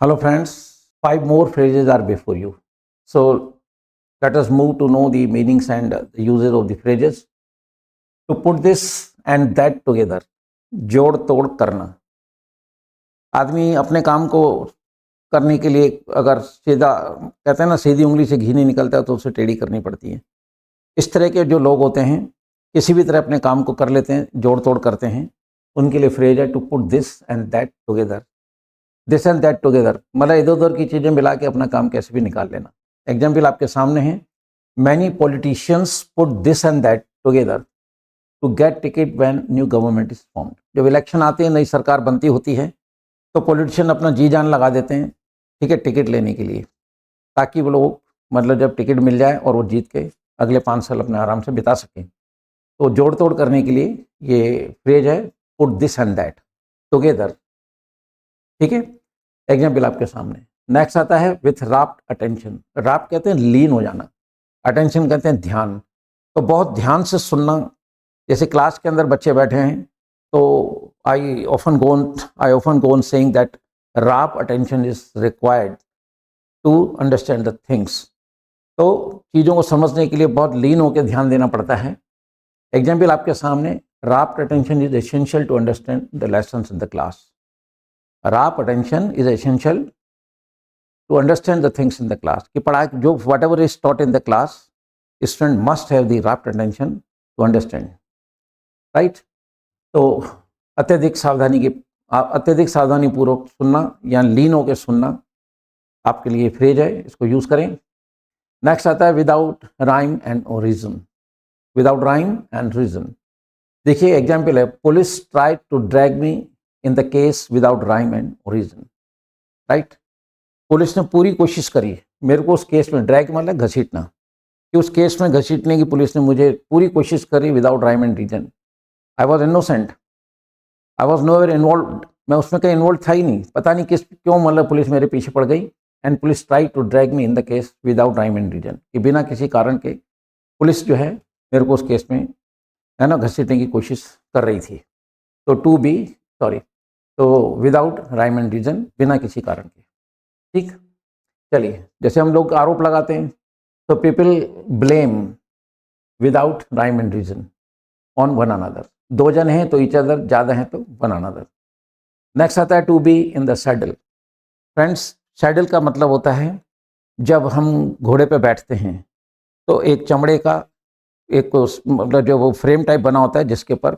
Hello friends, 5 more phrases are before you. So let us move to know the meanings and the uses of the phrases. To put this and that together, जोड़ तोड़ करना. आदमी अपने काम को करने के लिए अगर सीधा कहते हैं ना सीधी उंगली से घी नहीं निकलता तो उसे टेढ़ी करनी पड़ती है. इस तरह के जो लोग होते हैं किसी भी तरह अपने काम को कर लेते हैं, जोड़ तोड़ करते हैं, उनके लिए फ्रेज है to put this and that together. This and that together मतलब इधर उधर की चीज़ें मिला के अपना काम कैसे भी निकाल लेना. एग्जाम्पल आपके सामने है. Many politicians put this and that together to get ticket when new government is formed. जब इलेक्शन आते हैं, नई सरकार बनती होती है, तो पॉलिटिशियन अपना जी जान लगा देते हैं, ठीक है, टिकट लेने के लिए, ताकि वो लोग मतलब जब टिकट मिल जाए और वो जीत के अगले 5 साल अपने आराम से बिता सकें. तो जोड़ तोड़ करने के लिए ये फ्रेज है put this and that together. ठीक है, एग्जाम्पल आपके सामने. नेक्स्ट आता है विथ राप्ट अटेंशन. राप्ट कहते हैं लीन हो जाना, अटेंशन कहते हैं ध्यान. तो बहुत ध्यान से सुनना. जैसे क्लास के अंदर बच्चे बैठे हैं तो I often go on saying that rapt attention is required to understand the things. तो चीज़ों को समझने के लिए बहुत लीन होकर ध्यान देना पड़ता है. एग्जाम्पल आपके सामने. Rapt attention is essential to understand the lessons in the class. Rapt attention is essential to understand the things in the class. कि पढ़ाई जो whatever is taught in the class, student must have the rapt attention to understand. Right. तो अत्यधिक सावधानी पूर्वक सुनना या लीन होकर सुनना आपके लिए फ्रेज है, इसको यूज करें. नेक्स्ट आता है without rhyme and reason. Without rhyme and reason. देखिए एग्जाम्पल है. Police try to drag me in the case without rhyme and reason. Right. पुलिस ने पूरी कोशिश करी मेरे को उस केस में, ड्रैग मतलब घसीटना, कि उस केस में घसीटने की पुलिस ने मुझे पूरी कोशिश करी without rhyme and reason. I was innocent, I was nowhere involve. मैं उसमें कहीं इन्वॉल्व था ही नहीं. पता नहीं क्यों मतलब पुलिस मेरे पीछे पड़ गई. And police try to drag me in the case without rhyme and reason. कि बिना किसी कारण के पुलिस जो है मेरे को उस केस में है ना घसीटने की कोशिश कर रही थी. तो विदाउट राइम एंड रीजन, बिना किसी कारण के. ठीक. चलिए, जैसे हम लोग आरोप लगाते हैं तो people blame without rhyme and reason on one another. 2 जन हैं तो ईच अदर, ज़्यादा हैं तो वन अनदर. नेक्स्ट आता है to be in the saddle. Friends, saddle का मतलब होता है जब हम घोड़े पे बैठते हैं तो एक चमड़े का एक मतलब जो वो फ्रेम टाइप बना होता है जिसके ऊपर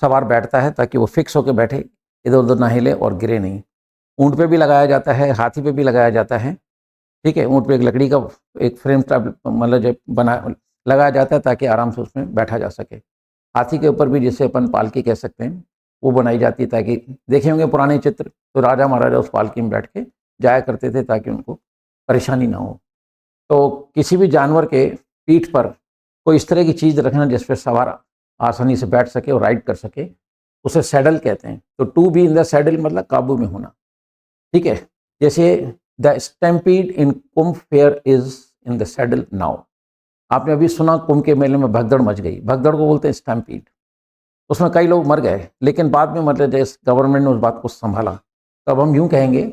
सवार बैठता है ताकि वो फिक्स होकर बैठे, इधर उधर ना हिले और गिरे नहीं. ऊँट पे भी लगाया जाता है, हाथी पे भी लगाया जाता है. ठीक है. ऊँट पे एक लकड़ी का एक फ्रेम टाइप मतलब जो लगाया जाता है ताकि आराम से उसमें बैठा जा सके. हाथी के ऊपर भी जिसे अपन पालकी कह सकते हैं वो बनाई जाती है ताकि, देखे होंगे पुराने चित्र, तो राजा महाराजा उस पालकी में बैठ के जाया करते थे ताकि उनको परेशानी ना हो. तो किसी भी जानवर के पीठ पर कोई इस तरह की चीज़ रखना जिस पर सवार आसानी से बैठ सके और राइड कर सके, उसे सैडल कहते हैं. तो to be in the saddle मतलब काबू में होना. ठीक है. जैसे the stampede in Kumbh fair is in the saddle now. आपने अभी सुना कुंभ के मेले में भगदड़ मच गई. भगदड़ को बोलते हैं स्टैम्पीड. उसमें कई लोग मर गए, लेकिन बाद में मतलब जैसे गवर्नमेंट ने उस बात को संभाला, तब हम यूं कहेंगे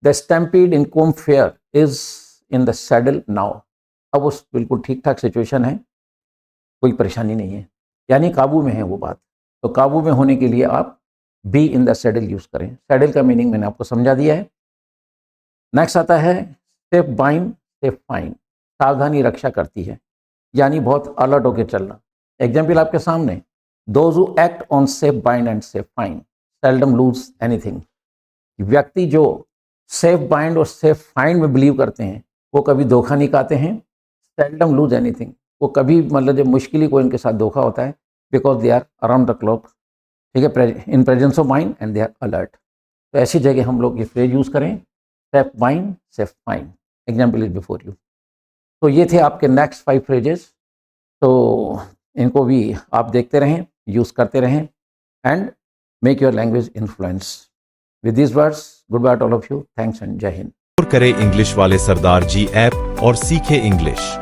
the stampede in Kumbh fair is in the saddle now. अब उस बिल्कुल ठीक ठाक सिचुएशन है, कोई परेशानी नहीं है, यानी काबू में है वो बात. तो काबू में होने के लिए आप B in the saddle use करें. सैडल का मीनिंग मैंने आपको समझा दिया है. नेक्स्ट आता है सेफ बाइंड सेफ फाइन. सावधानी रक्षा करती है, यानी बहुत अलर्ट होकर चलना. एग्जाम्पल आपके सामने. Those who act on safe bind and safe fine seldom loose anything. व्यक्ति जो सेफ बाइंड और सेफ फाइन में बिलीव करते हैं वो कभी धोखा नहीं खाते हैं. सेल्डम लूज एनीथिंग, वो कभी मतलब जब मुश्किल ही कोई उनके साथ धोखा होता है, because they are around the clock. ठीक है, in presence of mind and they are alert. तो ऐसी जगह हम लोग ये फ्रेज यूज करें, safe bind safe find. Example is before you. तो ये थे आपके नेक्स्ट 5 फ्रेजेस. तो इनको भी आप देखते रहें, यूज़ करते रहें and make your language influence. With this words, good by two all of you. Thanks and जय हिंद. करें इंग्लिश वाले सरदार जी ऐप और सीखे इंग्लिश.